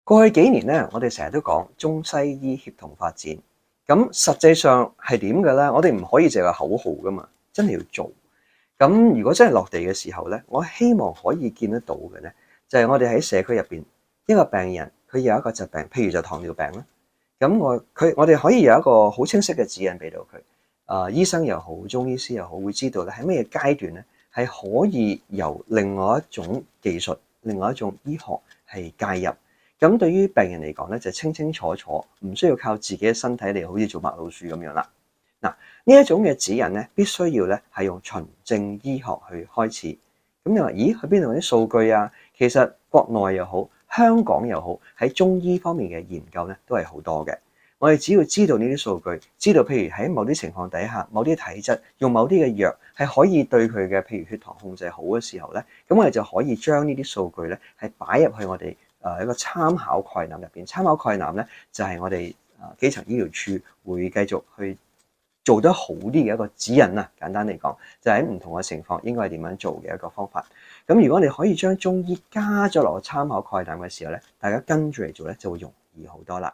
過去幾年咧，我哋成日都講中西醫協同發展，咁實際上係點嘅咧？我哋唔可以淨係口號噶嘛，真係要做。咁如果真係落地嘅時候咧，我希望可以見得到嘅咧，就係我哋喺社區入邊一個病人，佢有一個疾病，譬如就糖尿病啦。咁我哋可以有一個好清晰嘅指引俾到佢。醫生又好，中醫師又好，會知道咧喺咩階段咧係可以由另外一種技術、另外一種醫學係介入。咁對於病人嚟講咧，就清清楚楚，唔需要靠自己嘅身體嚟好似做白老鼠咁樣啦。嗱，呢一種嘅指引咧，必須要咧係用循證醫學去開始。咁你話，咦，去邊度揾啲數據啊？其實國內又好，香港又好，喺中醫方面嘅研究咧，都係好多嘅。我哋只要知道呢啲數據，知道譬如喺某啲情況底下，某啲體質用某啲嘅藥係可以對佢嘅譬如血糖控制好嘅時候咧，咁我哋就可以將呢啲數據咧係擺入去我哋一個參考概覽入邊。參考概覽咧就係我哋基層醫療處會繼續去做得好啲嘅一個指引啊。簡單嚟講，就喺唔同嘅情況應該係點樣做嘅一個方法。咁如果你可以將中醫加咗落個參考概覽嘅時候咧，大家跟住嚟做咧就會容易好多啦。